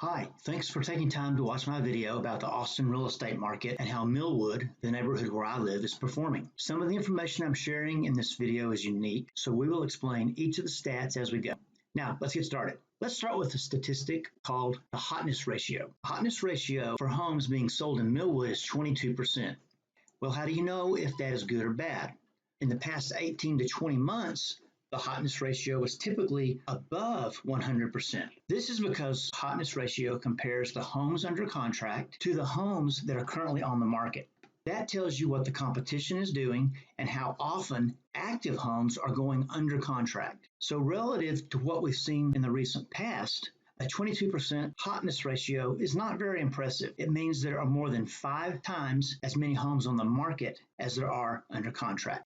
Hi, thanks for taking time to watch my video about the Austin real estate market and how Milwood, the neighborhood where I live, is performing. Some of the information I'm sharing in this video is unique, so we will explain each of the stats as we go. Now, let's get started. Let's start with a statistic called the hotness ratio. The hotness ratio for homes being sold in Milwood is 22%. Well, how do you know if that is good or bad? In the past 18 to 20 months, the hotness ratio was typically above 100%. This is because hotness ratio compares the homes under contract to the homes that are currently on the market. That tells you what the competition is doing and how often active homes are going under contract. So relative to what we've seen in the recent past, a 22% hotness ratio is not very impressive. It means there are more than 5 times as many homes on the market as there are under contract.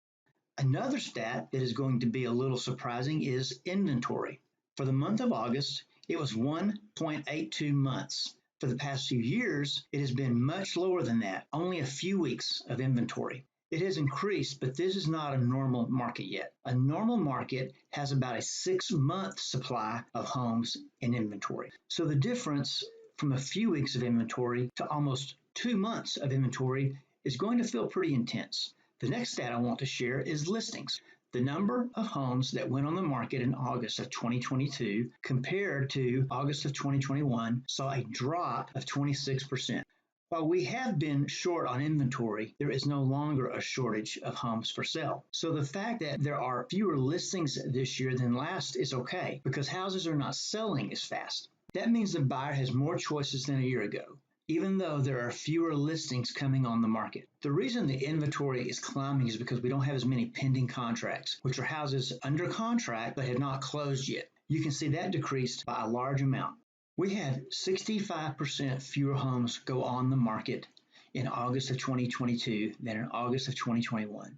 Another stat that is going to be a little surprising is inventory. For the month of August, it was 1.82 months. For the past few years, it has been much lower than that, only a few weeks of inventory. It has increased, but this is not a normal market yet. A normal market has about a 6-month supply of homes in inventory. So the difference from a few weeks of inventory to almost 2 months of inventory is going to feel pretty intense. The next stat I want to share is listings. The number of homes that went on the market in August of 2022 compared to August of 2021 saw a drop of 26%. While we have been short on inventory, there is no longer a shortage of homes for sale. So the fact that there are fewer listings this year than last is okay because houses are not selling as fast. That means the buyer has more choices than a year ago, even though there are fewer listings coming on the market. The reason the inventory is climbing is because we don't have as many pending contracts, which are houses under contract but have not closed yet. You can see that decreased by a large amount. We had 65% fewer homes go on the market in August of 2022 than in August of 2021.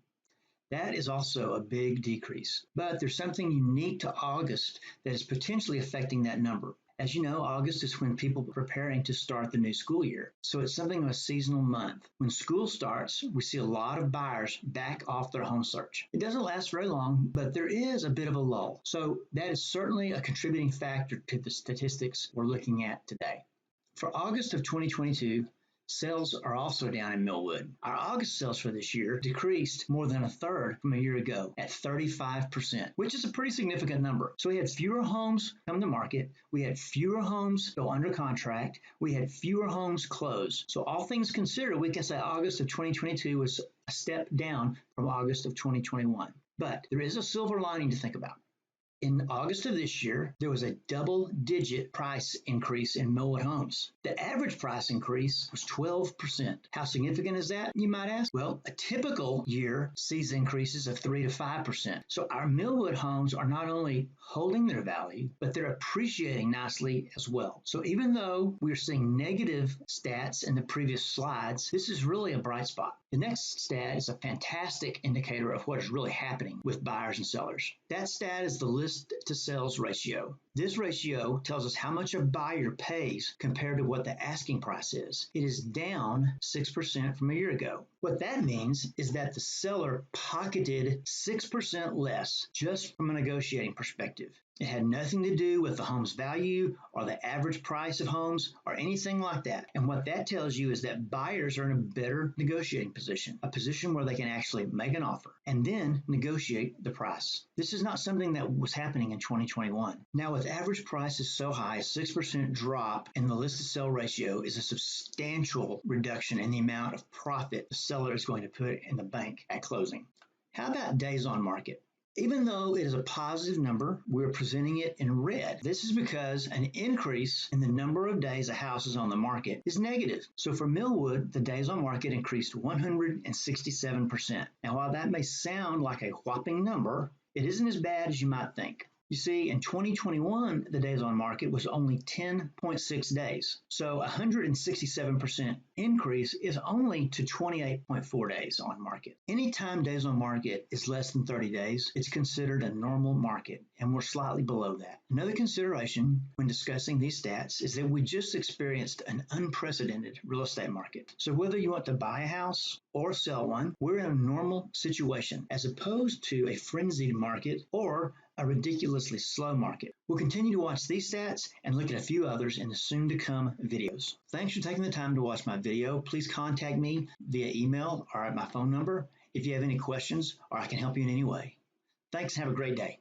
That is also a big decrease, but there's something unique to August that is potentially affecting that number. As you know, August is when people are preparing to start the new school year. So it's something of a seasonal month. When school starts, we see a lot of buyers back off their home search. It doesn't last very long, but there is a bit of a lull. So that is certainly a contributing factor to the statistics we're looking at today. For August of 2022, sales are also down in Milwood. Our August sales for this year decreased more than a third from a year ago at 35%, which is a pretty significant number. So we had fewer homes come to market. We had fewer homes go under contract. We had fewer homes close. So all things considered, we can say August of 2022 was a step down from August of 2021. But there is a silver lining to think about. In August of this year, there was a double-digit price increase in Milwood homes. The average price increase was 12%. How significant is that, you might ask? Well, a typical year sees increases of 3 to 5%. So our Milwood homes are not only holding their value, but they're appreciating nicely as well. So even though we're seeing negative stats in the previous slides, this is really a bright spot. The next stat is a fantastic indicator of what is really happening with buyers and sellers. That stat is the list to sales ratio. This ratio tells us how much a buyer pays compared to what the asking price is. It is down 6% from a year ago. What that means is that the seller pocketed 6% less just from a negotiating perspective. It had nothing to do with the home's value or the average price of homes or anything like that. And what that tells you is that buyers are in a better negotiating position, a position where they can actually make an offer and then negotiate the price. This is not something that was happening in 2021. Now, with average prices so high, a 6% drop in the list to sell ratio is a substantial reduction in the amount of profit the seller is going to put in the bank at closing. How about days on market? Even though it is a positive number, we're presenting it in red. This is because an increase in the number of days a house is on the market is negative. So for Milwood, the days on market increased 167%. Now, while that may sound like a whopping number, it isn't as bad as you might think. You see, in 2021, the days on market was only 10.6 days. So 167% increase is only to 28.4 days on market. Anytime days on market is less than 30 days, it's considered a normal market, and we're slightly below that. Another consideration when discussing these stats is that we just experienced an unprecedented real estate market. So whether you want to buy a house or sell one, we're in a normal situation as opposed to a frenzied market or a ridiculously slow market. We'll continue to watch these stats and look at a few others in the soon to come videos. Thanks for taking the time to watch my video. Please contact me via email or at my phone number if you have any questions or I can help you in any way. Thanks and have a great day.